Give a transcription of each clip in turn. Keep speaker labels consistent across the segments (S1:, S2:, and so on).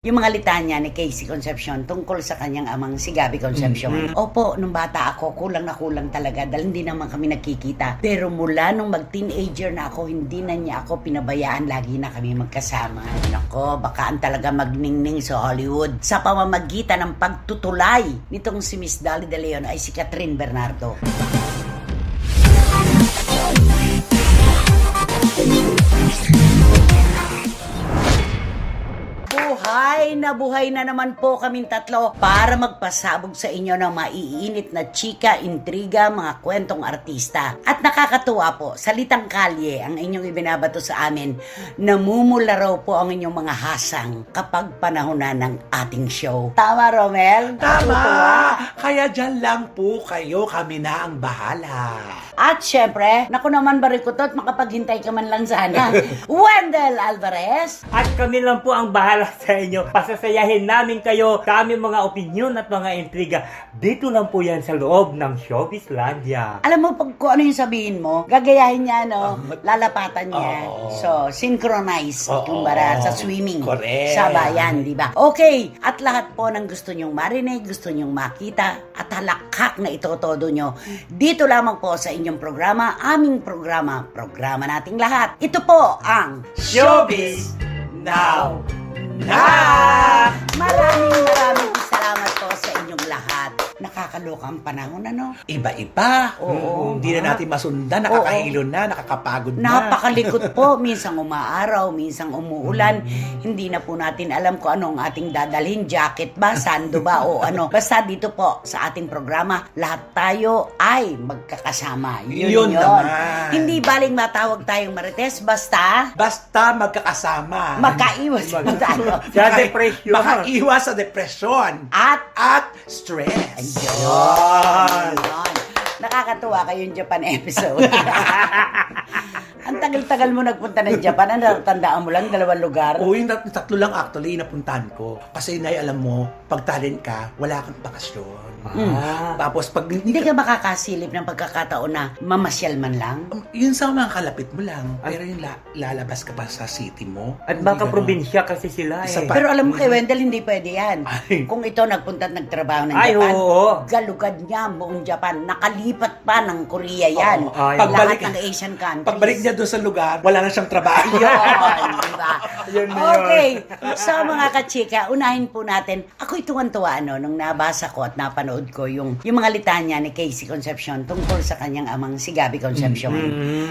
S1: Yung mga litanya ni Casey Concepcion tungkol sa kanyang amang si Gabby Concepcion. Opo, nung bata ako, kulang na kulang talaga dahil hindi naman kami nagkikita. Pero mula nung mag-teenager na ako, hindi na niya ako pinabayaan. Lagi na kami magkasama. Nako, bakaan talaga magningning sa Hollywood. Sa pamamagitan ng pagtutulay nitong si Miss Dolly De Leon ay si Catherine Bernardo. Buhay na naman po kaming tatlo para magpasabog sa inyo ng maiinit na chika, intriga, mga kwentong artista. At nakakatuwa po, salitang kalye ang inyong ibinabato sa amin. Namumula raw po ang inyong mga hasang kapag panahon na ng ating show. Tama, Romel?
S2: Tama!
S1: Natutuwa.
S2: Kaya dyan lang po kayo, kami na ang bahala.
S1: At syempre, naku naman barikutot, makapaghintay ka man lang sana. Wendell Alvarez.
S3: At kami lang po ang bahala sa inyo. Pasasayahin namin kayo sa aming mga opinyon at mga intriga. Dito lang po yan sa loob ng Showbizlandia.
S1: Alam mo, pag kung ano yung sabihin mo, gagayahin niya, no? Lalapatan niya. So, synchronize, kumbara, sa swimming.
S2: Correct.
S1: Sa bayan, di ba? Okay, at lahat po ng gusto nyong marinig, gusto nyong makita, at halakak na itotodo nyo, dito lamang po sa inyong programa, aming programa, programa nating lahat. Ito po ang
S2: Showbiz Now!
S1: Maraming salamat po sa inyong lahat. Nakakaloka ang panahon, ano?
S2: Iba-iba.
S1: Oo.
S2: Hindi na natin masundan, nakakahilo na, nakakapagod na.
S1: Napakalikot po. Minsan umaaraw, minsan umuulan. Hindi na po natin alam kung ano ang ating dadalhin. Jacket ba, sando ba, o ano. Basta dito po sa ating programa, lahat tayo ay magkakasama.
S2: Yun naman.
S1: Hindi baling matawag tayong marites, basta
S2: Basta magkakasama.
S1: magkaiwas po tayo.
S3: Sa depression.
S2: Makaiwas sa depresyon.
S1: At
S2: Stress.
S1: Ayun. Nakakatuwa kayong Japan episode. Ang tagal-tagal mo nagpunta ng Japan. Ano, tandaan mo lang, 2 lugar?
S2: Oo, yung tatlo lang actually napuntahan ko. Kasi Nay, alam mo, pag talent ka, wala kang bakasyon. Tapos pag
S1: Hindi ka makakasilip ng pagkakataon na mamasyal man lang?
S2: yun sa mga kalapit mo lang. Pero yung lalabas ka pa sa city mo.
S3: At
S2: hindi
S3: baka
S2: ganun.
S3: probinsya kasi sila
S2: Isa
S3: eh.
S2: pa.
S1: Pero alam mo kay Wendell, hindi pwede yan.
S2: Ay.
S1: Kung ito nagpunta at nagtrabaho ng
S3: Ay,
S1: Japan,
S3: oo.
S1: galugad niya buong Japan. Nakalipat pa ng Korea yan.
S3: Oo, ay,
S1: Lahat
S2: pagbalik-
S1: ng Asian countries.
S2: Pagbalik niya doon sa lugar, wala na siyang trabaho.
S1: Yun, diba?
S3: Yun na yun.
S1: Okay. So mga kachika, unahin po natin. Ako'y tuwan-tuwa nung nabasa ko at napanood ko yung mga litanya ni Casey Concepcion tungkol sa kanyang amang si Gabby Concepcion.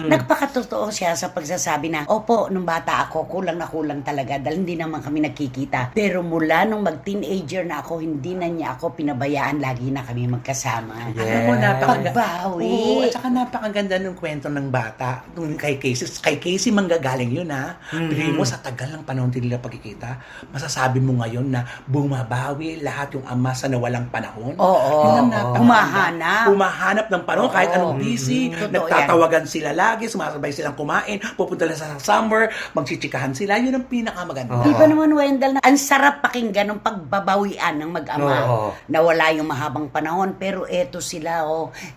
S1: Nagpakatotoo siya sa pagsasabi na, opo, nung bata ako, kulang na kulang talaga dahil hindi naman kami nagkikita. Pero mula nung mag-teenager na ako, hindi na niya ako pinabayaan. Lagi na kami magkasama.
S3: Yeah.
S2: Alam mo,
S1: Pagbawi.
S2: Oo, at saka napakaganda ng kwento ng bata. Nung kay Casey manggagaling yun, ha? Piliin mo, sa tagal ng panahon din nila pagkikita, masasabi mo ngayon na bumabawi lahat yung ama sa nawalang panahon.
S1: Oo.
S2: Yun ang napakaganda. Humahanap ng panahon kahit anong busy.
S1: Totoo
S2: Nagtatawagan sila lagi, sumasabay silang kumain, pupunta lang sa summer, magchichikahan sila. Yun ang pinakamaganda.
S1: Di ba naman, Wendell, na ang sarap pakinggan ng pagbabawian ng mag-ama.
S3: Oo.
S1: Nawala yung mahabang panahon, pero eto sila,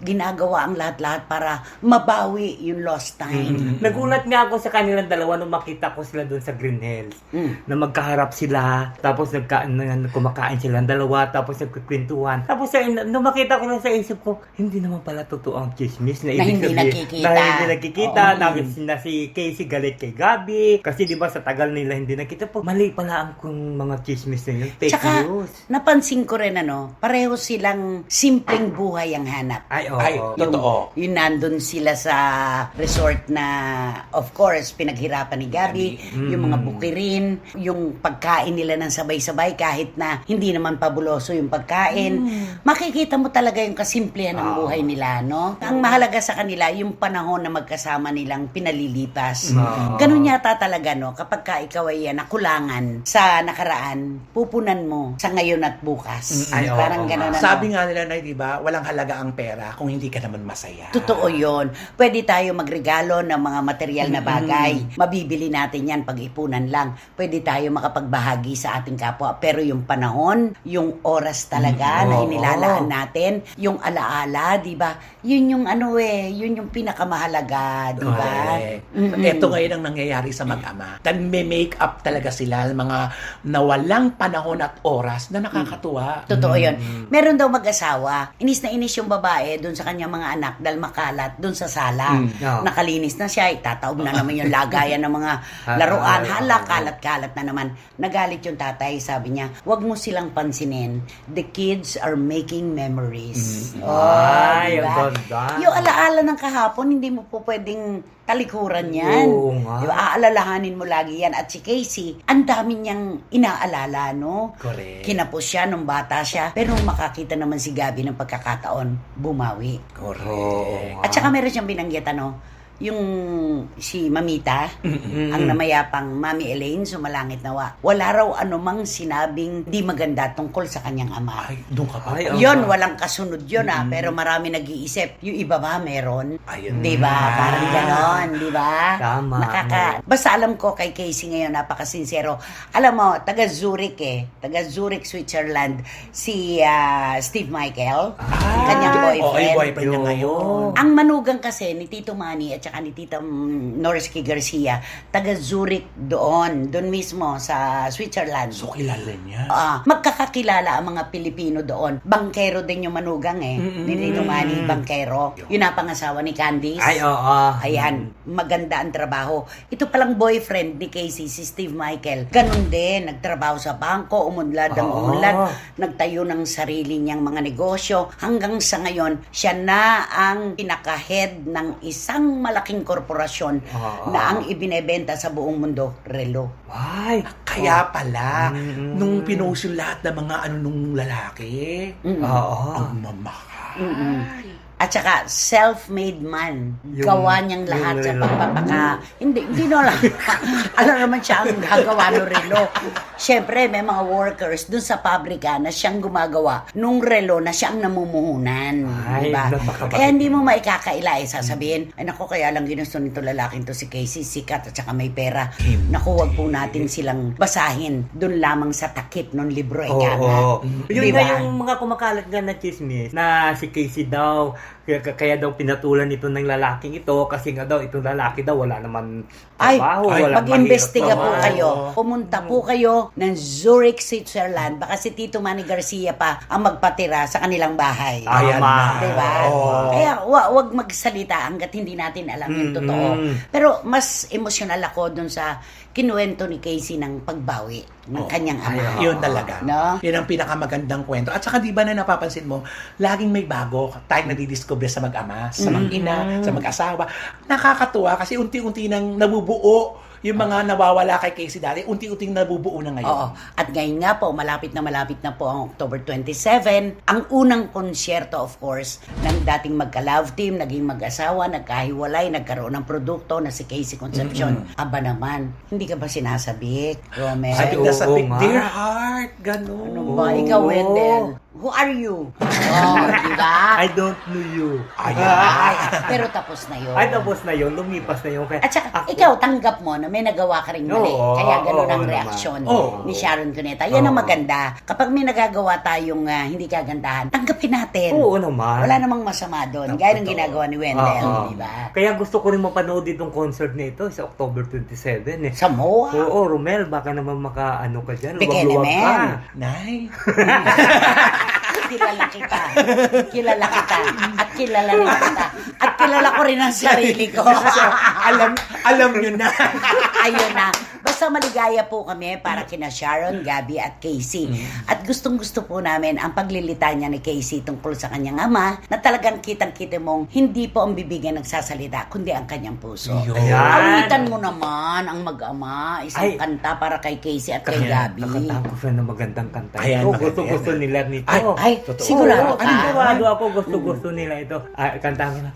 S1: ginagawa ang lahat-lahat para mabawi yung lost time.
S3: Nagulat nga ako sa kanilang dalawa nung makita ko sila doon sa Green Hills. Na magkaharap sila, tapos kumakain silang dalawa, tapos nagkikwentuhan. Tapos nung makita ko lang sa isip ko, hindi naman pala totoo ang chismis na ibig
S1: hindi
S3: sabihin-
S1: nakikita.
S3: Na hindi nakikita.
S1: Oo.
S3: Na si Casey galit kay Gabby. Kasi di ba sa tagal nila hindi nakita po. Mali pala ang kung mga chismis na yun. Fake
S1: Tsaka,
S3: news.
S1: napansin ko rin, pareho silang simpleng buhay ang hanap.
S3: Ay, oo.
S2: Ay, totoo.
S1: Yung nandun sila sa resort na, of course, pinaghirapan ni Gabby, yung mga bukirin, yung pagkain nila ng sabay-sabay kahit na hindi naman pabuloso yung pagkain. Makikita mo talaga yung kasimplihan ng buhay nila, no? Ang mahalaga sa kanila, yung panahon na magkasama nilang pinalilipas. Ganun yata talaga, no? Kapag ka ikaw ay nakulangan sa nakaraan, pupunan mo sa ngayon at bukas.
S3: Ay, oo,
S1: Parang
S3: oo.
S1: ganun,
S2: Sabi nga nila, Nay, di ba, walang halaga ang pera kung hindi ka naman masaya.
S1: Totoo yun. Pwede tayo magregalo ng mga material na bagay. Mabibili natin yan pag ipunan lang. Pwede tayo makapagbahagi sa ating kapwa. Pero yung panahon, yung oras talaga na inilalaan natin, yung alaala, di ba? Yun yung yun yung pinakamahalaga, di ba?
S2: Ito ngayon ang nangyayari sa mag-ama. May make up talaga sila, mga nawalang panahon at oras na nakakatuwa.
S1: Totoo yun. Meron daw mag-asawa, inis na inis yung babae dun sa kanyang mga anak dahil makalat dun sa sala. Nakalinis na siya, itataob na naman yung lagayan ng mga laruan. Hala, kalat-kalat na naman. Nagalit yung tatay, sabi niya, wag mo silang pansinin. The kids are making memories.
S3: Ay,
S1: diba?
S3: ang ganda.
S1: Yung alaala ng kahapon, hindi mo po pwedeng talikuran yan.
S3: Oo nga.
S1: Diba? Aalalahanin mo lagi yan. At si Casey, ang dami niyang inaalala, no?
S2: Correct.
S1: Kinapos siya nung bata siya. Pero nung makakita naman si Gabby ng pagkakataon, bumawi.
S2: Correct.
S1: At saka meron siyang binanggit, yung si Mamita, ang namayapang Mami Elaine, sumalangit nawa. Wala raw anumang sinabing di maganda tungkol sa kanyang ama.
S2: Ay, doon ka pa.
S3: Ay,
S1: Yun, walang kasunod yun pero marami nag-iisip. Yung iba ba meron?
S2: Ayun.
S1: Di ba? Parang ganon, di ba?
S3: Tama.
S1: Basta alam ko kay Casey ngayon, napakasinsero. Alam mo, taga Zurich Switzerland, si Steve Michael, kanyang boyfriend.
S2: Boyfriend niya ngayon.
S1: Ang manugang kasi ni Tito Manny at saka ni Tita Norsky Garcia, taga Zurich doon mismo sa Switzerland.
S2: So, kilala niya.
S1: Magkakakilala ang mga Pilipino doon. Bangkero din yung manugang ni Tito Manny, bangkero. Yun ang pangasawa ni Candice.
S3: Ay, oo.
S1: Ayan, maganda ang trabaho. Ito palang boyfriend ni Casey, si Steve Michael. Ganon din, nagtrabaho sa bangko, umunlad ang umunlad, nagtayo ng sarili niyang mga negosyo. Hanggang sa ngayon, siya na ang pinaka-head ng isang malaking korporasyon na ang ibinebenta sa buong mundo, relo.
S3: Ay,
S2: Kaya pala, nung pinost yung lahat ng mga nung lalaki, ang mamahal.
S1: At saka, self-made man.
S3: Yung-
S1: Gawa niyang lahat sa
S3: yung relo.
S1: Hindi na lang. Alam naman siya ang gagawa ng relo. Siyempre, may mga workers dun sa pabrika na siyang gumagawa nung relo na siyang namumuhunan.
S3: Ay,
S1: Diba?
S3: napakabait.
S1: Kaya hindi mo maikakaila sasabihin, ay naku, kaya lang ginusto nito lalaking to si Casey, sikat at saka may pera. Naku, wag po natin silang basahin dun lamang sa takip ng libro.
S3: oo. Yun
S1: Diba?
S3: nga yung mga kumakalat nga na chismis na si Casey daw, kaya daw pinatulan ito ng lalaking ito kasi nga daw itong lalaki daw wala naman trabaho, walang
S1: mag-imbestiga
S3: mahirap
S1: po
S3: trabaho.
S1: kayo. Pumunta po kayo ng Zurich, Switzerland. Baka si Tito Manny Garcia pa ang magpatira sa kanilang bahay.
S2: Ayan
S3: Tama.
S2: na.
S1: Diba?
S2: Oo.
S1: Kaya wag magsalita hanggat hindi natin alam yung totoo. Pero mas emosyonal ako dun sa kinuwento ni Casey ng pagbawi ng kanyang ama.
S2: Yun talaga.
S1: No?
S2: Yun ang pinakamagandang kwento. At saka di ba na napapansin mo, laging may bago tayo nadidiscover sa mag-ama, sa mag-ina, sa mag-asawa. Nakakatuwa kasi unti-unti nang nabubuo yung mga nawawala kay Casey dati, unti-unting nabubuo na ngayon.
S1: Oo. At ngayon nga po, malapit na po ang October 27. Ang unang konsyerto, of course, ng dating magka-love team, naging mag-asawa, nagkahiwalay, nagkaroon ng produkto na si Casey Concepcion. Aba naman, hindi ka ba sinasabik, Romel?
S3: Ay, oo
S2: Nasabik,
S3: nga.
S2: dear heart, gano'n.
S1: Ano ba? Ikaw, Wendell. Who are you? Oh, di ba?
S3: I don't know you.
S1: Ay, pero tapos na yun.
S3: Ay, tapos na yun, lumipas na yun. Kaya,
S1: At saka, ikaw, tanggap mo na may nagawa ka rin mali.
S3: Oo,
S1: Kaya gano'n
S3: oo
S1: ang
S3: naman.
S1: reaksyon
S2: Oo.
S1: ni Sharon Cuneta. Yan ang maganda. Kapag may nagagawa tayong hindi kagandahan, tanggapin natin.
S3: Oo naman.
S1: Wala namang masama doon. Gaya ng
S2: Totoo.
S1: ginagawa ni Wendell,
S3: Oo.
S1: di ba?
S3: Kaya gusto ko rin mapanood itong concert na ito sa October 27 eh.
S1: Sa MOA.
S3: Oo, Romel, baka naman maka-ano ka dyan.
S1: Bikini
S3: luwag-luwag ka.
S1: Man.
S2: Nay.
S1: Kilala kita. Kilala kita. At kilala rin kita. At kilala ko rin ang sarili ko.
S2: alam nyo na.
S1: Ayun na. Basta maligaya po kami para kina Sharon, Gabby at Casey. At gustong-gusto po namin ang paglilita niya ni Casey tungkol sa kanyang ama na talagang kitang-kita mong hindi po ang bibig ang nagsasalita, kundi ang kanyang puso.
S2: Yun.
S3: Ayan.
S1: Awitan mo naman ang mag-ama, isang
S3: Ay.
S1: kanta para kay Casey at kay Gabby.
S3: Nakatahan ko siya ng magandang kanta.
S2: Ayan,
S3: ito.
S2: maganda
S3: Gusto-gusto
S2: yan.
S3: nila nito.
S1: Ay,
S2: Totoo.
S1: sigurado
S3: Oo,
S1: ka.
S3: sigurado ako gusto-gusto nila ito. Kantahan ko na.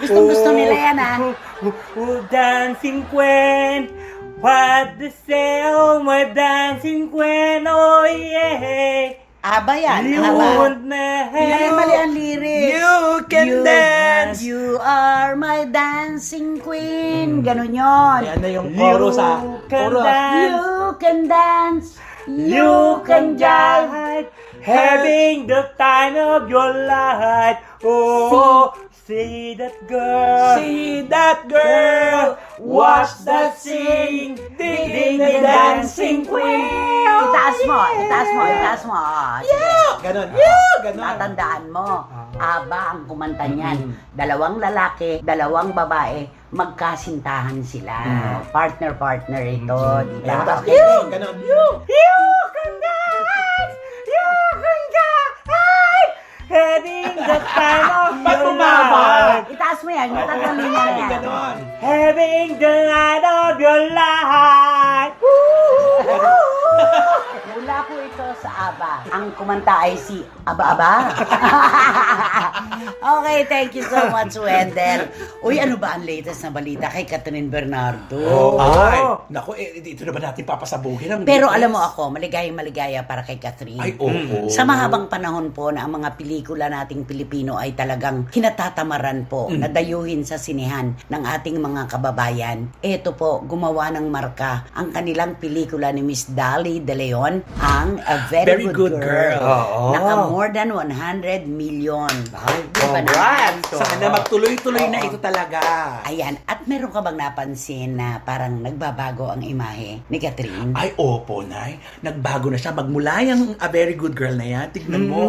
S1: Gustong-gusto nila yan,
S3: Dancing Queen, what the say, oh my dancing queen, oh yeah.
S1: Aba yan.
S3: You
S1: Aba.
S3: won't never.
S1: Mali ang lyrics.
S2: You can dance.
S1: You are my dancing queen. Ganun yun.
S2: Yan na yung chorus ha.
S3: can
S2: Chorus.
S3: dance.
S1: You can dance.
S3: You can jive, having the time of your life. Oh, see that girl.
S2: See that girl.
S3: Watch that sing, ding the dancing queen.
S1: Itaas mo, itaas mo, itaas mo.
S2: Ganon. Yeah, ganon.
S1: Tatandaan mo, Aba ang kumanta niyan. Dalawang lalaki, dalawang babae, magkasintahan sila. Partner-partner ito, di
S2: Ayan,
S1: ba?
S2: tapos ganon.
S3: You can dance, you can jive, having the time of your life.
S1: Itaas mo yan, yung tatalin mo na yan.
S2: Ganon.
S3: Having the night of your life.
S1: Mula po ito sa Aba. Ang kumanta ay si Aba-Aba. Okay, thank you so much, Wendell. Uy, ano ba ang latest na balita kay Catherine Bernardo?
S2: Ay, naku, ito na ba natin papasabugin ang
S1: Pero
S2: latest?
S1: alam mo ako, maligayang-maligaya para kay Catherine.
S2: Ay, oo.
S1: Sa mahabang panahon po na ang mga pelikula nating Pilipino ay talagang kinatatamaran po na dayuhin sa sinehan ng ating mga kababayan. Ito po, gumawa ng marka ang kanilang pelikula ni Miss Dali De Leon, ang A Very, Good Girl.
S3: Oo.
S1: Naka more than 100 million.
S3: Ay,
S1: Di ba
S3: congrats.
S1: naman?
S2: Sana magtuloy-tuloy na ito talaga.
S1: Ayan, at meron ka bang napansin na parang nagbabago ang imahe ni Catherine?
S2: Ay, opo, Nay. Nagbago na siya. Magmula yung A Very Good Girl na yan. Tignan mo.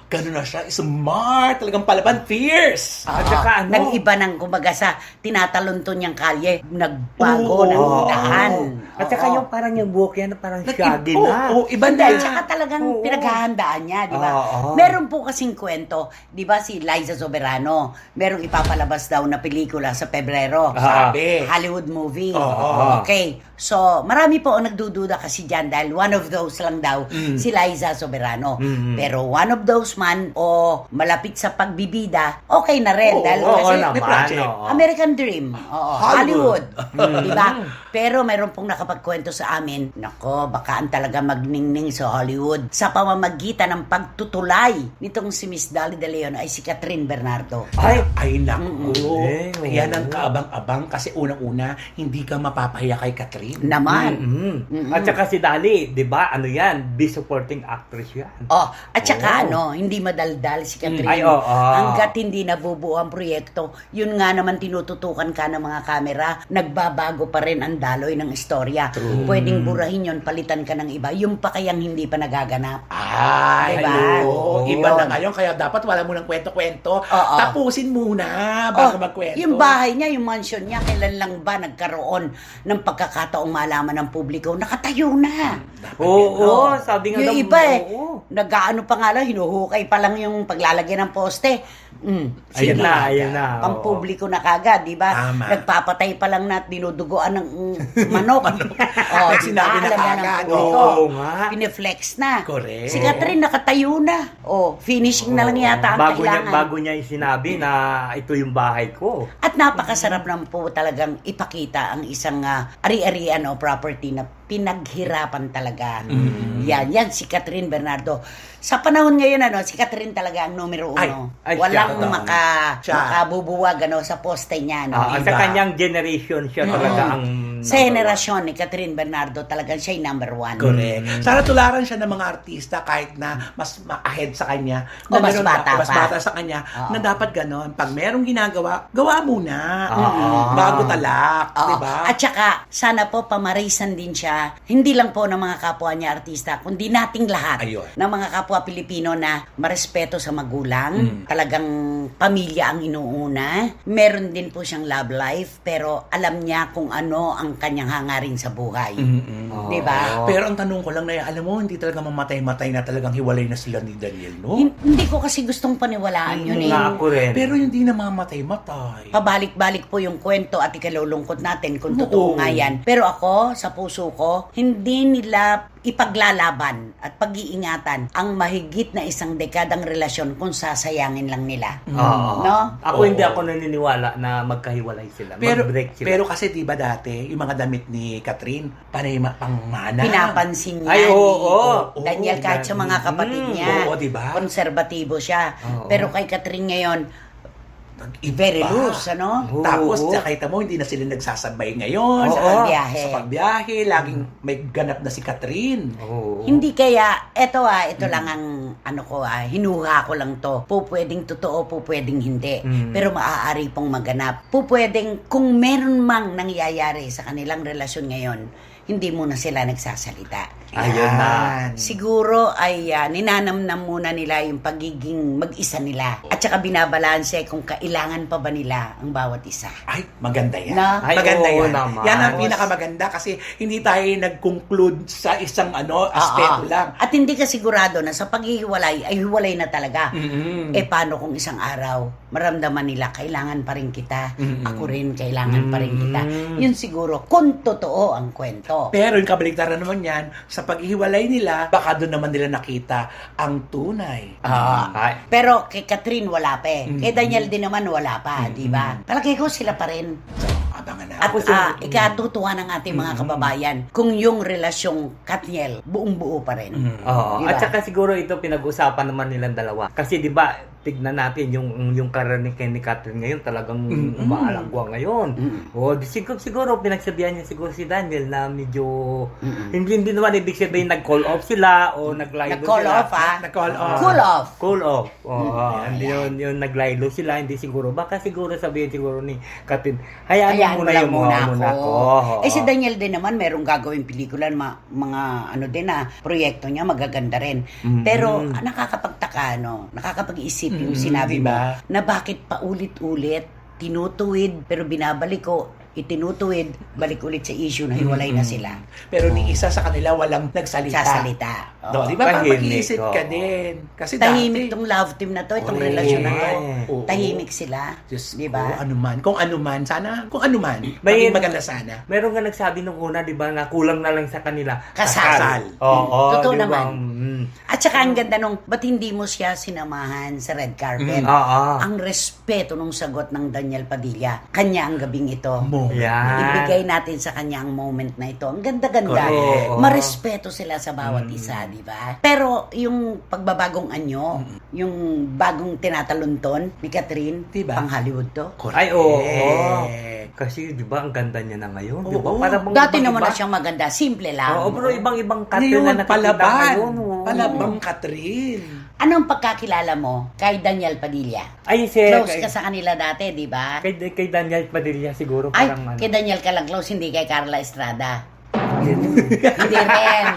S2: Gano'n na siya. Smart. Talagang palaban. Fierce.
S3: At saka ano?
S1: Nag-iba ng kumbaga sa tinatalunton niyang kalye, nagbago
S2: Oo.
S1: ng daan.
S3: At saka
S1: Oo.
S3: yung parang yung buhok yan, parang
S2: Nag-
S3: shaggy
S2: oo,
S3: na.
S2: oo, iba
S1: Hindi,
S2: na.
S1: tsaka talagang
S3: Oo.
S1: pinaghahandaan niya, di ba?
S3: Oo.
S1: Meron po kasing kwento, di ba si Liza Soberano, merong ipapalabas daw na pelikula sa Pebrero.
S2: Sabi.
S1: Hollywood movie.
S2: Oo.
S1: Okay. So, marami po ang nagdududa kasi dyan dahil one of those lang daw si Liza Soberano. Pero one of those man o malapit sa pagbibida, okay na rin.
S2: Oo,
S1: dahil
S2: oo
S1: kasi
S2: naman. project.
S3: oo.
S1: American Dream. Oo,
S2: Hollywood.
S1: Hollywood. Di ba? Pero meron pong nakapagkwento sa amin, nako, baka ang talaga magningning sa Hollywood sa pamamagitan ng pagtutulay nitong si Miss Dali De Leon ay si Catherine Bernardo.
S2: Ay, naku.
S3: Eh,
S2: Yan ang kaabang-abang kasi unang-una, hindi ka mapapahiya kay Catherine.
S1: Naman.
S3: At saka si Dali, di ba? Ano yan? Be supporting actress yan.
S1: Oh, at saka
S3: Oh.
S1: hindi madaldal si Catherine.
S3: Ay, oo.
S1: Hanggat hindi nabubuo ang proyekto, yun nga naman tinututukan ka ng mga kamera, nagbabago pa rin ang daloy ng istorya. Pwedeng burahin yun, palitan ka ng iba. Yung pa kayang hindi pa nagaganap.
S2: Ay,
S1: Diba?
S2: oo.
S1: Yun.
S2: Iba na ngayon, kaya dapat wala mo ng kwento-kwento.
S1: Oo.
S2: Tapusin muna bago magkwento.
S1: Yung bahay niya, yung mansion niya, kailan lang ba nagkaroon ng pagkakataong malaman ng publiko? Nakatayo na.
S3: Oo, sabi nga
S1: Yung
S3: daw,
S1: iba
S3: oo.
S1: nag-aano pa nga lang, hinuhukay pa lang yung paglalagay ng poste.
S3: Ayun na, ayun na.
S1: Pampubliko na kagad, di ba?
S2: Tama.
S1: Nagpapatay pa lang na at dinudugoan ng manok. Oh,
S2: Pag sinabi na
S1: alam ng
S2: agad,
S1: publiko.
S3: oo nga.
S1: Pineflex na.
S2: Correct.
S1: Si Catherine nakatayo na. Oh, finishing na lang yata ang kailangan.
S3: Bago niya sinabi na ito yung bahay ko.
S1: At napakasarap naman po talagang ipakita ang isang ari-arian o property na pinaghirapan talaga. Yan si Catherine Bernardo. Sa panahon ngayon, si Catherine talaga ang numero uno.
S3: Ay,
S1: Walang
S2: siya.
S1: makabubuwag sa poste niya. No?
S3: Sa kanyang generation siya talaga ang
S1: Sa henerasyon ni Catherine Bernardo, talagang siya yung number one.
S2: Correct. Sana tularan siya ng mga artista kahit na mas ahead sa kanya.
S1: O
S2: Na
S1: mas
S2: meron
S1: bata
S2: mas
S1: pa.
S2: bata sa kanya.
S1: Oo.
S2: Na dapat ganon. Pag merong ginagawa, gawa muna.
S3: Oo.
S2: Bago talak.
S1: Oo.
S2: Diba?
S1: At saka, sana po pamarisan din siya, hindi lang po ng mga kapwa niya artista, kundi nating lahat
S2: Ayun.
S1: ng mga kapwa Pilipino na marespeto sa magulang, talagang pamilya ang inuuna. Meron din po siyang love life, pero alam niya kung ano ang kanyang hangarin sa buhay. Di ba?
S2: Pero ang tanong ko lang na, alam mo, hindi talaga mamatay-matay na talagang hiwalay na sila ni Daniel, no?
S1: Hindi ko kasi gustong paniwalaan yun eh.
S3: Nga ako rin.
S2: Pero hindi na mamatay-matay.
S1: Pabalik-balik po yung kwento at ikalulungkot natin kung
S2: Oo.
S1: totoo nga yan. Pero ako, sa puso ko, ko, hindi nila ipaglalaban at pag-iingatan ang mahigit na isang dekadang relasyon kung sasayangin lang nila.
S3: Oo.
S1: No?
S3: Ako hindi
S2: Oo.
S3: ako naniniwala na magkahiwalay sila.
S2: Pero,
S3: Mag-break sila.
S2: pero kasi diba dati, yung mga damit ni Catherine, panay pangmana.
S1: Pinapansin niya
S3: Ay, oo.
S1: ni Daniel kahit sa mga kapatid niya.
S2: Oo, diba?
S1: Konserbatibo siya.
S3: Oo.
S1: Pero kay Catherine ngayon,
S2: Nag-iba.
S1: very loose, ano?
S3: Oo.
S2: Tapos, nakita mo, hindi na sila nagsasabay ngayon.
S1: Sa
S3: Oo.
S1: pagbiyahe.
S2: Sa pagbiyahe, laging may ganap na si Catherine.
S3: Oo.
S1: Hindi kaya, ito lang ang hinuha ko lang to. Pupwedeng totoo, pupwedeng hindi. Pero maaari pong maganap. Pupwedeng, kung meron mang nangyayari sa kanilang relasyon ngayon, hindi muna sila nagsasalita.
S3: Ayun na.
S1: Siguro ay ninanamnam muna nila yung pagiging mag-isa nila. At saka binabalanse kung kailangan pa ba nila ang bawat isa.
S2: Ay, maganda yan.
S1: Na?
S3: Ay,
S2: maganda
S3: oo
S2: yan.
S3: naman.
S2: Yan ang pinakamaganda kasi hindi tayo nag-conclude sa isang aspeto
S1: Oo.
S2: lang.
S1: At hindi ka sigurado na sa paghihiwalay ay hiwalay na talaga.
S2: Mm-mm.
S1: Paano kung isang araw maramdaman nila kailangan pa rin kita,
S2: Mm-mm.
S1: ako rin kailangan pa rin kita. Yun siguro kung totoo ang kwento.
S2: Pero yung kabaligtaran naman yan, sa paghihiwalay nila, baka doon naman nila nakita ang tunay.
S3: Ay.
S1: Pero kay Catherine wala pa eh.
S2: Mm.
S1: Kay Daniel din naman wala pa, di ba? Palagay ko sila pa rin.
S2: So, abangan na.
S1: At
S3: Ako si-
S1: ikatutuwa ng ating mga kababayan kung yung relasyong Katniel buong-buo pa rin.
S3: Oo.
S1: Diba?
S3: At saka siguro ito pinag-usapan naman nilang dalawa. Kasi 'di ba, tignan natin yung karir ni Kenny Catherine ngayon talagang umaalagwa ngayon. O siguro pinagsabihan niya siguro si Daniel na medyo hindi naman ibig sabihin nag-call off sila o naglaylo
S1: Nag-call
S3: sila.
S1: off ah.
S2: Nag-call off.
S1: Cool off.
S3: Cool off. Hindi yun naglaylo sila, hindi siguro. Baka siguro sabihin siguro ni Catherine, hayaan mo
S1: Hayaan
S3: muna
S1: mo lang muna ako.
S3: Oo.
S1: Si Daniel din naman, merong gagawing pelikula, mga proyekto niya, magaganda rin. Pero nakakapagtaka, nakakapag-isip yung sinabi mo,
S2: Diba?
S1: na bakit paulit-ulit, tinutuwid, pero binabalik ko, itinutuwid, balik ulit sa issue na hiwalay na sila.
S2: Pero ni isa sa kanila walang nagsalita.
S1: Sasalita.
S2: Do, di ba?
S3: Tahimik,
S2: Mag-iisip ka
S3: oo.
S2: din. Kasi
S1: Tahimik
S2: dati,
S1: tong love team na to, itong
S2: Oo.
S1: relasyon na to.
S2: Oo.
S1: Tahimik sila.
S2: Diyos
S1: Di
S2: ko,
S1: ba?
S2: kung ano man, sana, kung ano man,
S3: May-
S2: maging maganda sana.
S3: Meron nga nagsabi nung una, di ba, na kulang na lang sa kanila.
S1: Kasal.
S3: Oo,
S1: Totoo
S3: di ba?
S1: naman. At saka ang ganda nung, ba't hindi mo siya sinamahan sa red carpet?
S3: Oo.
S1: Ang respeto nung sagot ng Daniel Padilla. Kanya ang gabing ito.
S3: Yan.
S1: Ibigay natin sa kanya ang moment na ito. Ang ganda-ganda.
S3: Correct.
S1: Marespeto sila sa bawat isa, di ba? Pero yung pagbabagong anyo, yung bagong tinatalunton ni Catherine,
S2: Diba?
S1: pang Hollywood to.
S3: Ay, oo. Kasi, di ba, ang ganda niya na ngayon. Di ba?
S2: Oo.
S3: Para bang
S1: Dati
S3: ibang
S1: naman
S3: iba.
S1: na siyang maganda. Simple lang.
S3: Oo, pero ibang-ibang Catherine
S2: Ngayon,
S3: na nakikita
S2: palaban.
S3: ngayon. oo.
S2: Palabang Catherine.
S1: Anong pagkakilala mo kay Daniel Padilla?
S3: Ay, si...
S1: Close ka sa kanila dati, di ba?
S3: Kay Daniel Padilla siguro.
S1: Ay,
S3: Parang
S1: kay Daniel ka lang close, hindi kay Carla Estrada. Hindi rin.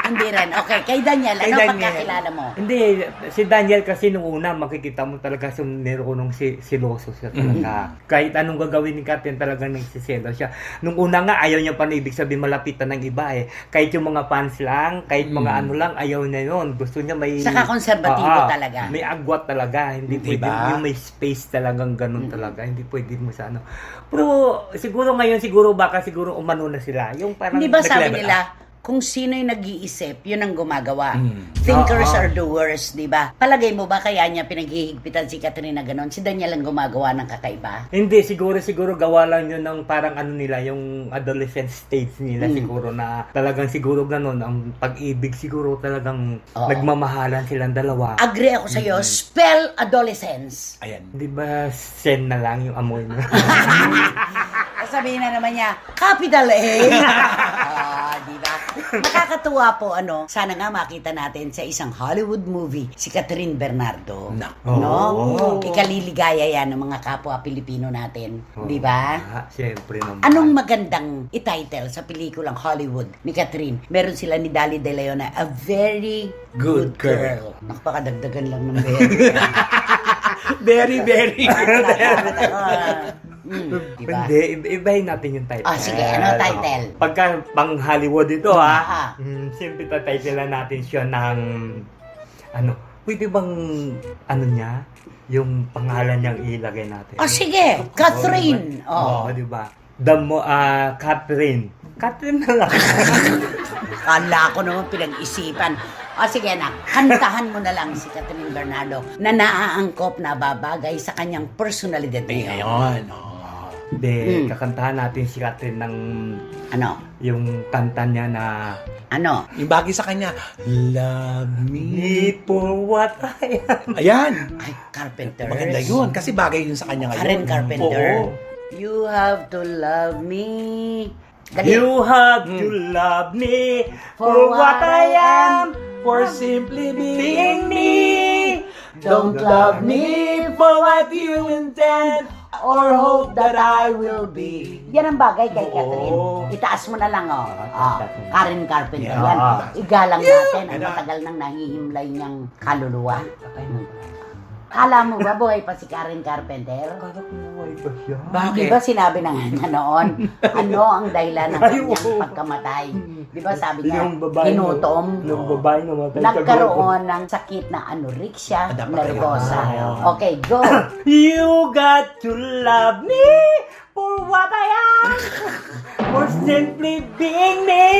S1: Hindi rin. Okay, kay Daniel,
S2: Kay
S1: ano
S2: Daniel.
S1: pagkakilala mo?
S3: Hindi, si Daniel kasi nung una, makikita mo talaga meron siloso siya talaga. Kahit anong gagawin ni Catherine, talagang nagsiselo siya. Nung una nga, ayaw niya pa na ibig sabihin malapitan ng iba eh. Kahit yung mga fans lang, kahit mga ano lang, ayaw niya yun. Gusto niya may...
S1: Saka konserbatibo talaga.
S3: May agwat talaga. Hindi
S2: Diba?
S3: pwede, yung may space talagang ganun talaga. Hindi pwede mo sa ano. Pero siguro ngayon, baka umano na sila. Yung parang
S1: Hindi ba sabi
S3: nag-level
S1: nila,
S3: up.
S1: kung sino'y nag-iisip, yun ang gumagawa. Thinkers
S3: Oo.
S1: are doers, di ba? Palagay mo ba kaya niya pinaghihigpitan si Catherine na gano'n? Si Daniel ang gumagawa ng kakaiba?
S3: Hindi, siguro gawa lang yun ng parang ano nila, yung adolescent stage nila siguro na talagang siguro ganun, ang pag-ibig siguro talagang
S1: Oo.
S3: nagmamahalan silang dalawa.
S1: Agree ako sa'yo, spell adolescence.
S2: Ayan.
S3: Di ba sen na lang yung amoy mo?
S1: Sabihin na naman niya, capital A. Di ba? Nakakatuwa po, sana nga makita natin sa isang Hollywood movie si Catherine Bernardo.
S2: Nako.
S1: No?
S3: Oo.
S1: Ikaliligaya yan ng mga kapwa Pilipino natin. Di ba?
S3: Siyempre naman.
S1: Anong magandang ititle sa pelikulang Hollywood ni Catherine? Meron sila ni Dali De Leon na A Very Good Girl. Nakapakadagdagan lang ng very.
S2: Very.
S1: Diba?
S3: Hindi, ibahin natin yung title.
S1: Ah, sige, ano title?
S3: Pagka pang Hollywood ito
S1: Ah.
S3: siyempre tatitlean natin siya ng pwede bang niya, yung pangalan niyang ilagay natin.
S1: Oh, sige, Catherine.
S3: Oo,
S1: Oh.
S3: di ba? Catherine, Catherine na lang.
S1: Kala ko naman pinag-isipan. O sige na, kantahan mo na lang si Catherine Bernardo na naaangkop na babagay sa kanyang personalidad ngayon.
S2: Ayun.
S3: Hindi, kakantahan natin si Catherine ng
S1: Ano?
S3: yung kanta niya na
S1: Ano?
S2: Yung bagay sa kanya, love me.
S3: Need for what I am.
S2: Ayan.
S1: Ay, Carpenter.
S2: Maganda yun. Kasi bagay yun sa kanya ngayon.
S1: Karen Carpenter.
S2: Oo.
S1: You have to love me. Dali.
S3: You have to love me for what I am,
S2: For simply
S3: being me.
S2: Don't love me for what you intend or hope that I will be.
S1: Yan ang bagay kay Catherine.
S3: Oo.
S1: Itaas mo na lang, oh. Karen Carpenter
S2: Yeah.
S1: yan. Igalang natin ang
S2: Ganun.
S1: matagal nang nahihimlay niyang kaluluwa. Kala mo ba buhay pa si Karen Carpenter?
S3: Akala ko nabuhay pa siya.
S2: Bakit?
S1: Di ba sinabi na nga niya noon, ano ang dahilan ng
S3: Ay,
S1: kanyang
S3: oo.
S1: pagkamatay? Di ba sabi niya,
S3: Yung babae
S1: hinutom?
S3: Yung babae namatay sa
S1: Nagkaroon ng sakit na anorexia
S2: Dapat
S1: nervosa.
S2: ayaw.
S1: Okay, go!
S3: You got to love me for what I am, for simply being me.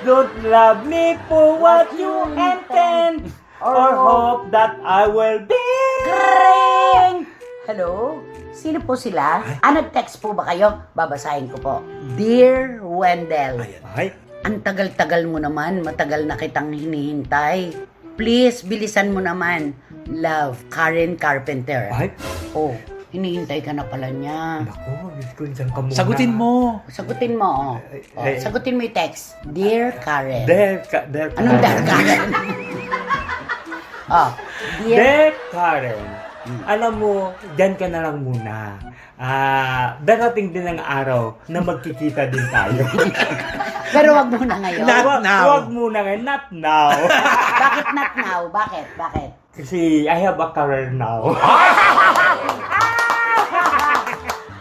S3: Don't love me for what you intend, or hope that I will be.
S1: Kring! Hello? Sino po sila? Nag-text po ba kayo? Babasahin ko po. Dear Wendell,
S2: Ayan.
S3: Ay,
S1: ang tagal-tagal mo naman, matagal na kitang hinihintay. Please, bilisan mo naman. Love, Karen Carpenter.
S3: ay,
S1: Oh, hinihintay ka na pala niya.
S3: naku, Diyos ko, dyan ka muna.
S2: Sagutin mo.
S1: Sagutin mo, oh.
S3: Ay.
S1: Sagutin mo yung text. Dear Karen.
S3: There,
S1: Anong Dear Karen? Oh, dear...
S3: Dear Karen, alam mo, dyan ka na lang muna. Darating din ang araw na magkikita din tayo.
S1: Pero wag muna ngayon.
S2: Not now.
S3: Wag muna ngayon, not now.
S1: Bakit not now? Bakit? Bakit?
S3: Kasi I have a career now.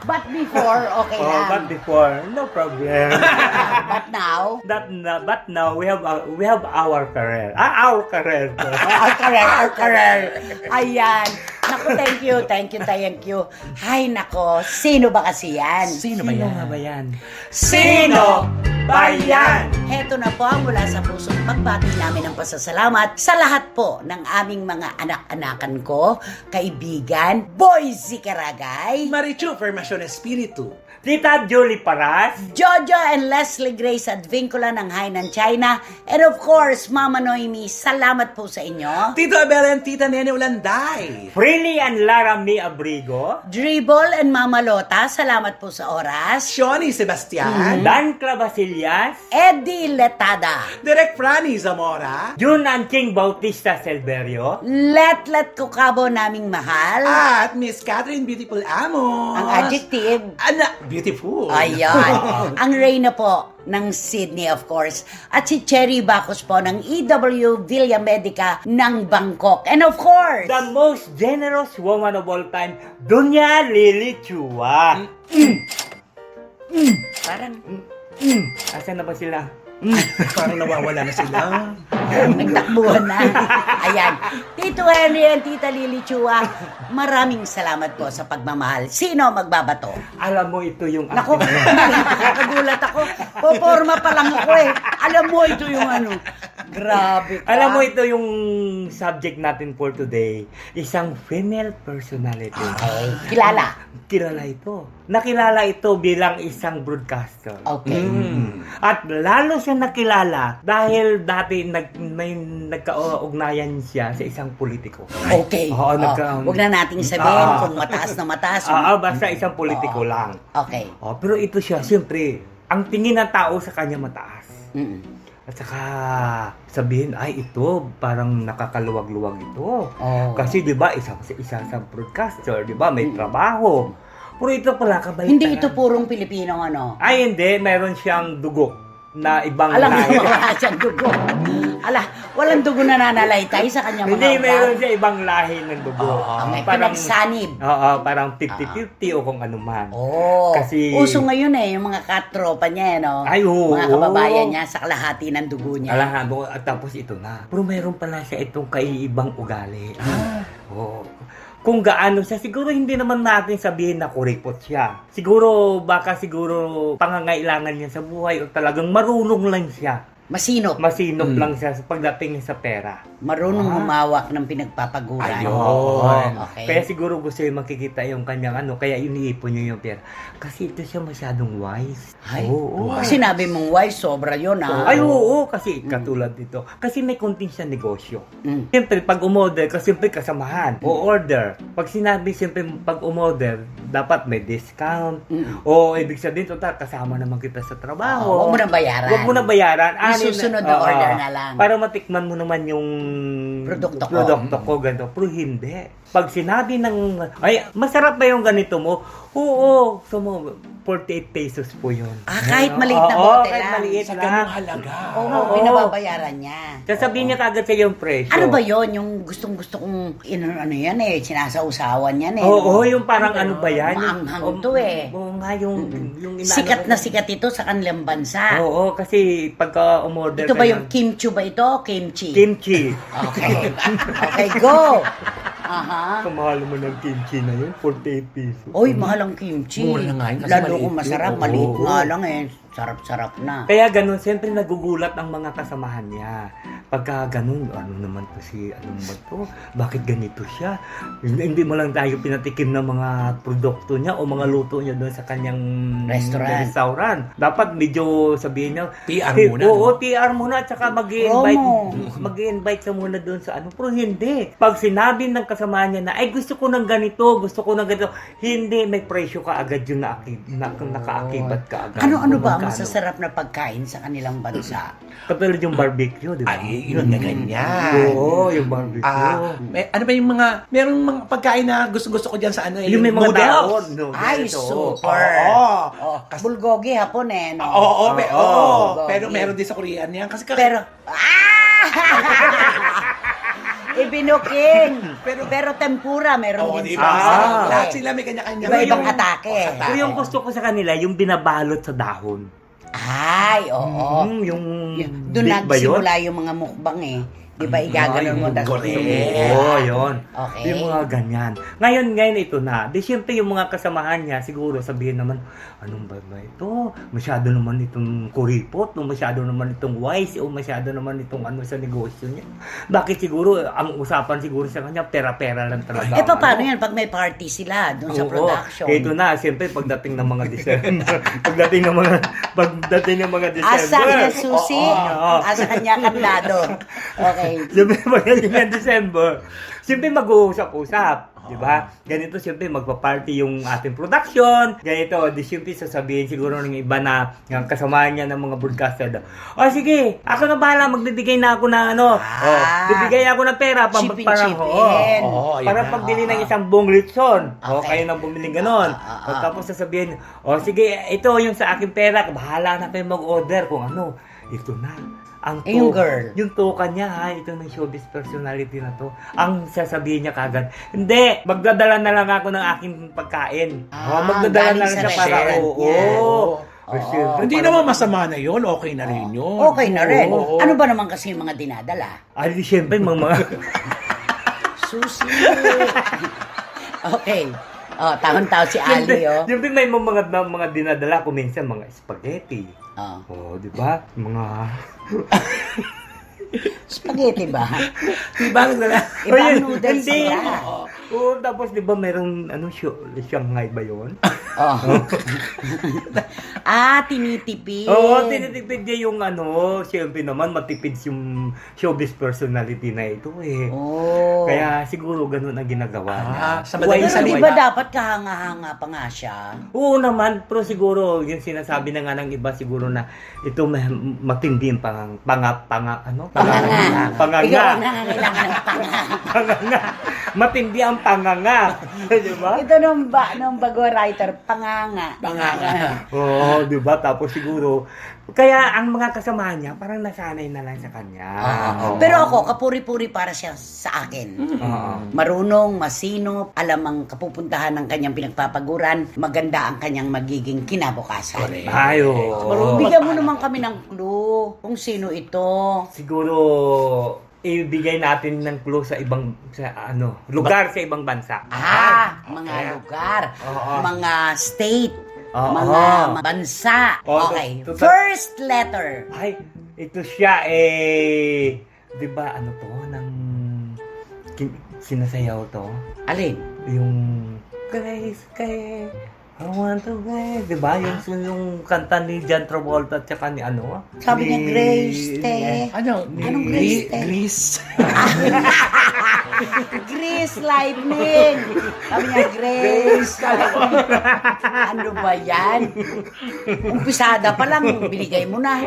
S1: But before, okay
S3: Oh,
S1: lang.
S3: but before, no problem.
S1: But now,
S3: But now we have our career. Our career.
S1: our career. Ayan. Naku, thank you. Ay, nako, sino ba kasi yan?
S2: Sino ba
S3: Sino
S2: yan?
S3: nga ba yan?
S2: Sino ba yan?
S1: Heto na po mula sa pusong pagbati namin ng pasasalamat sa lahat po ng aming mga anak-anakan ko, kaibigan, Boyzy Caragay,
S2: Marichu, Formación Espiritu.
S3: Tita Julie Paras.
S1: Jojo and Leslie Grace Advincula ng Hainan, China, and of course, Mama Noemi, salamat po sa inyo.
S2: Tito Abel and Tita Nene Ulanday.
S3: Freely and Lara May Abrigo.
S1: Dribble and Mama Lota, salamat po sa oras.
S2: Shoni Sebastian.
S3: Dan Clavasillas.
S1: Eddie Letada,
S2: Direk Franny Zamora.
S3: Jun Anching Bautista Silverio.
S1: Let ko kabo naming mahal.
S2: At Miss Catherine Beautiful Amos.
S1: Ang adjective,
S2: Beautiful.
S1: ayan. Ang Reyna po ng Sydney, of course. At si Cherry Bacos po ng EW Villa Medica ng Bangkok. And of course,
S3: The most generous woman of all time, Dunya Lily Chua.
S1: parang
S3: Asan na ba sila?
S2: Parang nawawala na sila.
S1: nagtakbuhan na. Ayan. Tito Henry and Tita Lily Chua, maraming salamat po sa pagmamahal. Sino magbabato?
S3: Alam mo, ito yung
S1: Nako,
S3: aking-
S1: nakagulat ako. Poporma pa lang ako eh. Alam mo, ito yung ano. Grabe ka.
S3: Alam mo, ito yung subject natin for today. Isang female personality.
S1: Okay. Kilala.
S3: Kilala ito. Nakilala ito bilang isang broadcaster.
S1: Okay.
S3: At lalo siya nakilala dahil dati may nagkaugnayan siya sa isang politiko.
S1: Okay.
S3: Oo, nagka-
S1: Huwag na nating sabihin
S3: Ah.
S1: kung mataas na mataas.
S3: Basta isang politiko
S1: Oo.
S3: lang.
S1: Okay.
S3: Pero ito siya, siyempre, ang tingin ng tao sa kanya mataas.
S1: Mm-mm.
S3: At saka sabihin, ay ito, parang nakakaluwag-luwag ito.
S1: Oh.
S3: Kasi 'di ba, isa broadcaster, 'di ba, may trabaho. Pero ito pala kabaliktaran.
S1: Hindi ito purong Pilipinong ano.
S3: Ay hindi, meron siyang dugo na ibang
S1: Alam mo,
S3: lahi.
S1: wala siyang dugo. Walang dugo na nananalaytay sa kanyang mga
S3: Hindi,
S1: ugat.
S3: meron siya ibang lahi ng dugo.
S1: May pinagsanib.
S3: Oo, parang 50-50 o kung ano man.
S1: Oh,
S3: Kasi-
S1: uso ngayon eh, yung mga katropa niya, no?
S3: Ay, oo.
S1: Mga kababayan niya sa kalahati ng dugo niya.
S3: Alahan mo, at tapos ito na. Pero meron pala siya itong kaiibang ugali. Oo. kung gaano siya. Siguro hindi naman natin sabihin na kuripot siya. Siguro, baka siguro pangangailangan niya sa buhay o talagang marunong lang siya.
S1: Masinop.
S3: Masinop lang siya sa pagdating sa pera.
S1: Marunong humawak ng pinagpapaguran.
S2: Ayun.
S1: Okay.
S3: Kaya siguro gusto niya makikita yung kanyang kaya iniipon niya yung pera. Kasi ito siya masyadong wise.
S1: Ay,
S3: Oo.
S1: pag sinabi mong wise, sobra yun
S3: Ay, oo, kasi katulad dito. Kasi may konting siya negosyo.
S1: Mm.
S3: Siyempre, pag umorder, kasi siyempre kasamahan, o order. Pag sinabi, siyempre, pag umorder, dapat may discount. O, ibig sabihin, total, kasama naman kita sa trabaho.
S1: Huwag mo na bayaran.
S3: Huwag mo na bayaran.
S1: Yung susunod na order na lang.
S3: Para matikman mo naman yung
S1: Produkto ko.
S3: produkto ko, ganito. Pero hindi. Pag sinabi ng, ay, masarap ba yung ganito mo? Oo, so mo, 48 pesos po yun.
S1: Kahit maliit na
S3: Oo,
S1: bote
S3: kahit
S1: lang.
S3: maliit
S2: Sa
S3: lang.
S2: ganung halaga.
S1: Oo, pinababayaran niya.
S3: Sasabihin niya kagad sa yung presyo.
S1: Ano ba yon yung gustong-gusto kong, ano yan eh, sinasausawan yan eh.
S3: Oo, yung parang ano ba yan?
S1: Maanghang to eh.
S3: Oo nga, yung inaano
S1: Sikat
S3: ko.
S1: na sikat ito sa kanilang bansa.
S3: Oo, kasi pagka umorder
S1: Ito ba
S3: ka
S1: yung kimchi ba ito? Kimchi.
S3: kimchi.
S1: Okay. Okay, go! Aha.
S3: Kamahal mo ng kimchi na yun, 48 pesos.
S1: Oy, mahal ang kimchi.
S2: Mura na nga yun kasi
S1: Lalo
S2: maliit
S1: kung masarap,
S2: yun.
S1: maliit
S3: Oo.
S1: nga lang eh. Sarap-sarap na.
S3: Kaya ganun, siyempre nagugulat ang mga kasamahan niya. Pagka ganun, ano naman to si, ano naman to? Bakit ganito siya? Hindi mo lang tayo pinatikim ng mga produkto niya o mga luto niya doon sa kanyang restaurant. Dapat medyo sabihin niya,
S2: PR muna,
S3: Oo,
S2: no?
S3: PR muna at saka mag-i-invite ka muna doon sa ano. Pero hindi. Pag sinabi ng kasamahan niya na, ay gusto ko ng ganito, hindi, may presyo ka agad yung nakaakibat ka agad.
S1: Ano ba ang
S3: Magkano?
S1: masasarap na pagkain sa kanilang bansa?
S3: Katulad yung barbecue, di ba?
S2: Ay, yun na ganyan.
S3: Oo, yung barbecue.
S2: Ano ba yung merong mga pagkain na gusto-gusto ko dyan sa ano eh.
S3: yung may mga
S2: noodles.
S3: daon. Noodles,
S1: Ay,
S3: oo.
S1: super.
S2: Oo.
S1: Oh, bulgogi hapon eh. No?
S2: Oo,
S1: Oo.
S2: pero meron din sa Korean yan. Kasi
S1: Pero, ibinuking. Pero tempura, meron
S2: Oo,
S1: din
S2: di ba?
S1: sila.
S2: Lahat sila may kanya-kanya.
S1: Iba-ibang
S2: Yung-
S1: atake.
S3: Pero yung gusto ko sa kanila, yung binabalot sa dahon.
S1: Ay, oo.
S3: Yung
S1: Doon
S3: beef ba yun?
S1: nagsimula yung mga mukbang eh. Di ba, igaganon mo. tas-
S2: correct.
S3: Oo, yun.
S1: Okay.
S3: Yung mga ganyan. Ngayon ito na. Di syempre yung mga kasamahan niya, siguro sabihin naman, anong ba ito? Masyado naman itong kuripot, o masyado naman itong wise, o masyado naman itong ano sa negosyo niya. Bakit siguro, ang usapan siguro sa kanya, pera-pera lang talaga.
S1: Eh,
S3: ang
S1: paano
S3: ano.
S1: yan pag may party sila doon sa
S3: Oo.
S1: production?
S3: Ito na, siyempre pagdating ng mga December. pagdating ng mga December.
S1: Asa kanya susi,
S3: Oo.
S1: asa kanya kandado. Okay.
S3: Siyempre, pagdating ng December, siyempre mag-uusap-usap. Diba? Ganito siyempre magpa-party yung ating production. Ganito, di siyempre sasabihin siguro ng iba na yung kasama niya ng mga broadcaster. O sige, ako na bahala, magbibigay na ako ng ano. Bibigay ako ng pera
S1: Chipin,
S3: parang
S1: chipin.
S3: para
S2: Ayan na.
S3: pagbili ng isang buong litson.
S1: Okay.
S3: Kayo nang bumili ganon. Tapos sasabihin, o sige, ito yung sa aking pera, bahala na kayo mag-order kung ano. Ito na.
S1: Yung girl.
S3: Yung toka niya ha, ito ng showbiz personality na to. Ang sasabihin niya kagad, hindi, magdadala na lang ako ng aking pagkain. Magdadala
S1: galing
S3: na lang
S1: sa
S3: siya para,
S1: restaurant
S3: oo.
S1: niya.
S3: Kasi,
S2: Hindi naman masama na yun. Okay na rin yun.
S1: Okay na rin.
S2: Oo.
S1: Ano ba naman kasi yung mga dinadala?
S3: Ay, siyempre, mga
S1: Susi. Okay. Oh, taon-taon si Ali, oh.
S3: Siyempre, may mga dinadala ko minsan, mga spaghetti.
S1: Oh.
S3: Oh, di ba? Mga...
S1: Spaghetti ba?
S2: Diba?
S1: Ibang noodles
S3: Hindi.
S1: sila.
S3: Oo, tapos di ba mayroong Shanghai ba yun?
S1: Oh. Tinitipid.
S3: Oo, tinitipid niya yung siyempre naman matipid yung showbiz personality na ito eh.
S1: Oh.
S3: Kaya siguro ganun ang ginagawa niya.
S2: Sa madaling
S1: Pero
S2: salita.
S1: di ba dapat kahanga-hanga pa nga siya?
S3: Oo naman, pero siguro yung sinasabi na nga ng iba siguro na ito matindi yung panganga.
S1: Ikaw ang nangangailangan ng panga.
S3: Panganga. Matindi ang panganga. Di ba?
S1: Ito nung bago writer, panganga.
S3: Oo, di ba? Tapos siguro, kaya ang mga kasama niya, parang nasanay na lang sa kanya. Oo.
S1: Pero ako, kapuri-puri para siya sa akin.
S3: Oo.
S1: Marunong, masinop, alam ang kapupuntahan ng kanyang pinagpapaguran, maganda ang kanyang magiging kinabukasan.
S3: Ay, oo.
S1: Bigyan mo naman kami ng clue kung sino ito.
S3: Siguro, ibigay natin ng clue sa ibang lugar sa ibang bansa.
S1: Mga
S2: okay.
S1: lugar,
S3: Oo.
S1: mga state,
S3: Oo.
S1: mga bansa.
S3: Oo,
S1: Okay.
S3: to-
S1: First letter.
S3: Ay, ito siya di ba ano to ng sinasayaw to?
S1: Alin?
S3: Yung Grace, I want to Grace, di ba? Yung kanta ni John Travolta at saka ni ano?
S1: Sabi niya, Grace, te.
S2: Ano?
S1: Anong Grease, te?
S2: Grease.
S1: Grace Lightning. Sabi niya, Grace. Ano ba yan? Umpisada pa lang, binigay mo na.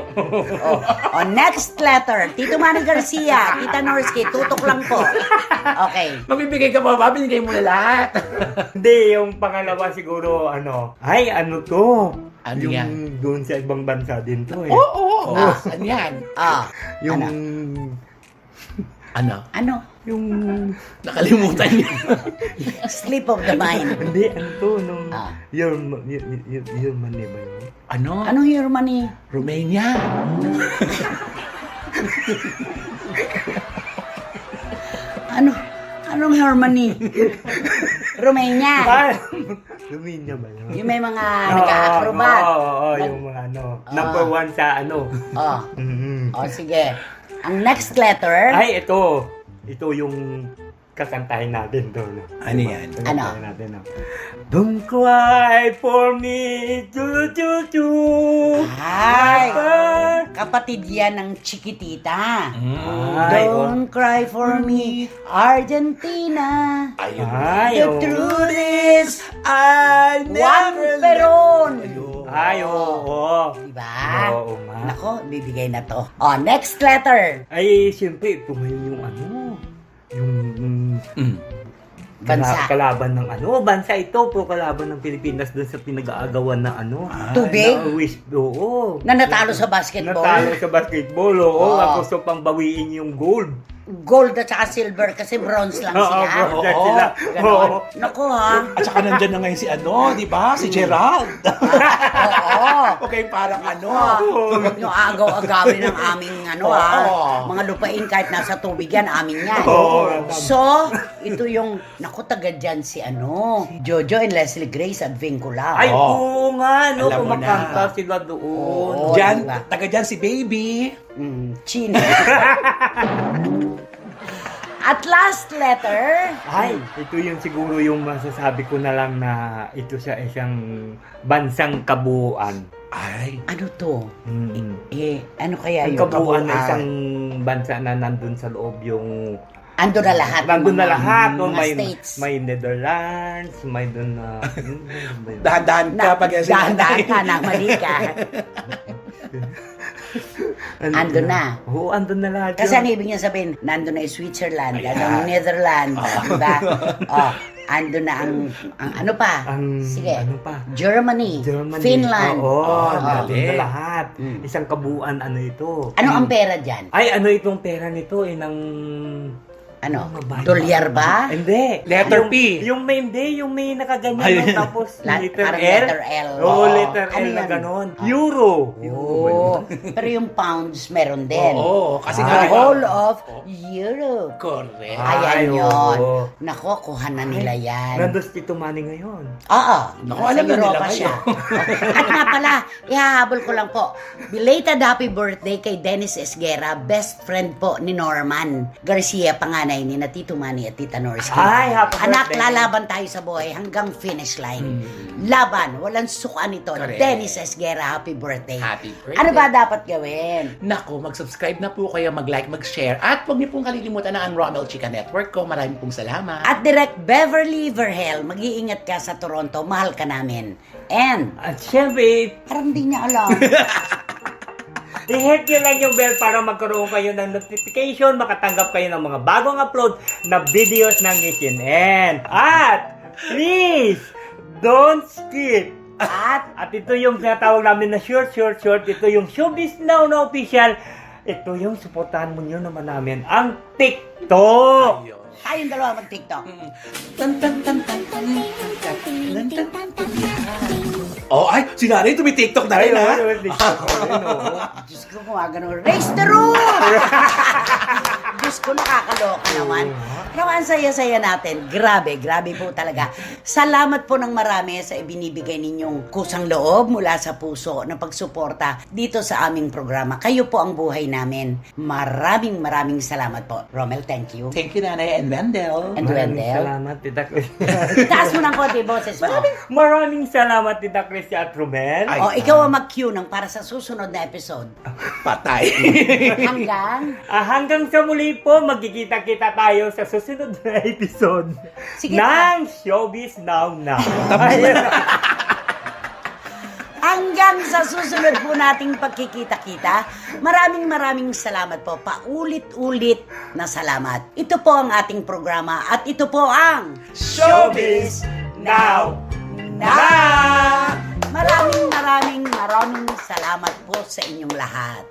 S1: Next letter. Tito Manny Garcia, Tita Norsky, tutok lang po. Okay.
S2: Magbibigay ka ba? Binigay mo na lahat.
S3: Hindi, yung pangalawa siguro ano to?
S2: Ano
S3: yung
S2: yan?
S3: doon sa ibang bansa din to eh.
S2: Oo. Saan yan?
S3: Yung
S2: Ano?
S3: yung
S2: Nakalimutan niya.
S1: Slip of the mind.
S3: hindi ano to nung
S1: Ah.
S3: Germany ba yun?
S2: Ano?
S1: Anong Germany?
S2: Romania.
S1: Anong Germany? Romania.
S3: Romania ba yun?
S1: Yung may mga nag-acrobat.
S3: Oo, yung mga number one sa
S1: Oh.
S3: Mhm.
S1: Sige. Ang next letter.
S3: Ay, ito. Ito yung kakantahin natin to.
S2: Ano yan?
S3: Kakantahin natin. Don't cry for me, chu-chu-chu.
S1: Ay, kapatid yan ng Chiquitita.
S3: Ay,
S1: Don't cry for me, Argentina.
S2: Ayun.
S3: Ay,
S1: The
S3: oh.
S1: truth is,
S2: I
S1: Juan Peron.
S3: Ay, oo.
S1: Diba?
S3: Oo nga.
S1: Nako, bibigay na to. Next letter.
S3: Ay, siyempre, tumayo yung
S1: Bansa.
S3: Kalaban ng bansa ito po, kalaban ng Pilipinas doon sa pinag-aagawan ng
S1: Tubig?
S3: Oo.
S1: Na natalo sa basketball.
S3: Natalo sa basketball, oo.
S1: Oo.
S3: Gusto pang bawiin yung gold.
S1: Gold at saka silver kasi bronze lang
S3: Oo,
S1: sila.
S3: bronze lang sila. Oo.
S1: Ganon. Naku ha.
S2: At saka nandyan na ngayon si di ba? Si Gerald.
S1: Oo.
S2: Okay, parang
S1: Huwag nyo agaw-agawin ng aming
S2: Oo.
S1: mga lupain kahit nasa tubig yan, amin yan.
S3: Oo.
S1: So, ito yung, taga dyan si Jojo and Leslie Grace at Vincula.
S3: Ay,
S2: Oo.
S3: oo nga,
S2: Alam mo
S3: kumakanta
S2: na.
S3: sila doon.
S1: Oo.
S2: Diyan,
S1: diba?
S2: taga dyan si Baby.
S1: Chino. At last letter.
S3: Ay, ito yung siguro yung masasabi ko na lang na ito siya isang bansang kabuuan.
S2: Ay.
S1: Ano to?
S3: Mm.
S1: Ano kaya
S3: Ang
S1: yung
S3: kabuuan na
S1: kabuuan?
S3: isang bansa na nandun sa loob yung...
S1: Ando na lahat.
S3: Nandun na
S1: mga-
S3: lahat. No?
S1: mga
S3: May,
S1: states.
S3: may Netherlands, may dun na...
S2: Dahan-dahan ka pag
S1: Dahan-dahan ka na, mali ka. Ando na.
S3: Oo, andun na lahat.
S1: Kasi
S3: yun.
S1: ang ibig niya sabihin, nando na yung Switzerland,
S2: Ayan.
S1: ang Netherlands, diba? Ando na ang ano pa? Sige.
S3: Ano pa?
S1: Germany, Finland.
S3: Oo,
S2: dali.
S3: nandun na lahat.
S1: Mm.
S3: Isang kabuuan, ano ito?
S1: Ano ang pera dyan?
S3: Ay, ano itong pera nito? Ng...
S1: Ano?
S3: Ano ba?
S1: Dolyar ba?
S3: Hindi.
S2: Letter
S3: Yung-
S2: P.
S3: Yung may nakaganyan.
S2: Ayun.
S3: No? Tapos letter
S1: Parang
S3: L.
S1: letter L.
S3: Oo, letter
S1: Ano
S3: L na
S1: yan?
S3: ganon. Euro.
S1: Oo. Pero yung pounds meron din.
S2: Oo, kasi
S1: The
S2: nga, di ba?
S1: whole of Europe.
S2: Correct.
S3: Ay,
S1: Ayan yun.
S3: oo.
S1: Nako, kuha na nila yan.
S3: Nandun si Tito Manny ngayon.
S1: Oo.
S2: Naku,
S1: Nasa
S2: alam na nila
S1: Europa
S2: ngayon.
S1: siya. At nga pala, ihahabol ko lang po. Belated happy birthday kay Dennis Esguera, best friend po ni Norman Garcia, panganay ni na Tito Manny at Tita Norsky.
S3: Ay, happy
S1: Anak,
S3: birthday.
S1: lalaban tayo sa buhay hanggang finish line. Laban, walang sukaan ito.
S2: Correct.
S1: Dennis Esguera, happy birthday.
S2: Happy birthday.
S1: Ano ba dapat gawin?
S2: Naku, mag-subscribe na po kayo, mag-like, mag-share. At huwag niyo pong kalilimutan na ang Romel Chica Network ko. Maraming pong salamat.
S1: At Direct Beverly Verhel, mag-iingat ka sa Toronto, mahal ka namin. And,
S3: At syempre,
S1: parang di niya alam.
S3: i-hit nyo lang yung bell para magkaroon kayo ng notification, makatanggap kayo ng mga bagong upload na videos ng HNN. At, please, don't skip. At ito yung tinatawag namin na short. Ito yung Showbiz Now na official. Ito yung supportahan mo nyo naman namin, ang TikTok.
S2: Ayun.
S1: Tayong dalawa mag-TikTok.
S2: Tan tan tan tan tan tan tan tan tan tan. Oh, ay, si Nanay tumi-TikTok na rin, ha?
S1: Diyos ko, gumagano. Raise the roof! Diyos ko, nakakaloka naman. Pero ang saya-saya natin. Grabe po talaga. Salamat po ng marami sa ibinibigay ninyong kusang loob mula sa puso na pagsuporta dito sa aming programa. Kayo po ang buhay namin. Maraming salamat po. Romel, thank you.
S2: Thank you, Nanay and Wendell.
S1: And
S3: Maraming
S1: Wendell.
S3: salamat, Tita Chris.
S1: Taas mo ng konti, boses mo.
S3: Maraming salamat, Tita Chris at Romel.
S2: Ay.
S1: O, ikaw ang mag-cue ng para sa susunod na episode.
S2: Patay.
S1: Hanggang...
S3: Hanggang sa muli po, magkikita-kita tayo sa susunod na episode
S1: Sige,
S3: ng Showbiz Now Now.
S1: Hanggang sa susunod po nating pagkikita-kita, maraming salamat po. Paulit-ulit na salamat. Ito po ang ating programa at ito po ang
S3: Showbiz Now Now!
S1: Maraming salamat po sa inyong lahat.